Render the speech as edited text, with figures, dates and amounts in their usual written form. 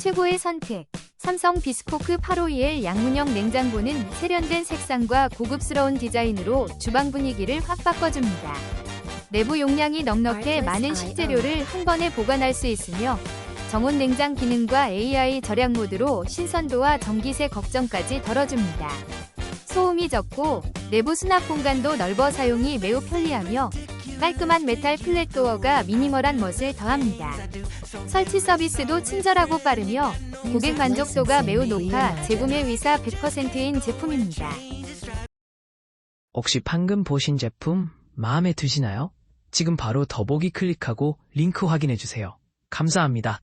최고의 선택. 삼성 비스포크 851 양문형 냉장고는 세련된 색상과 고급스러운 디자인으로 주방 분위기를 확 바꿔줍니다. 내부 용량이 넉넉해 많은 식재료를 한 번에 보관할 수 있으며 정온 냉장 기능과 AI 절약 모드로 신선도와 전기세 걱정까지 덜어줍니다. 소음이 적고 내부 수납 공간도 넓어 사용이 매우 편리하며 깔끔한 메탈 플랫도어가 미니멀한 멋을 더합니다. 설치 서비스도 친절하고 빠르며 고객 만족도가 매우 높아 재구매 의사 100%인 제품입니다. 혹시 방금 보신 제품 마음에 드시나요? 지금 바로 더보기 클릭하고 링크 확인해주세요. 감사합니다.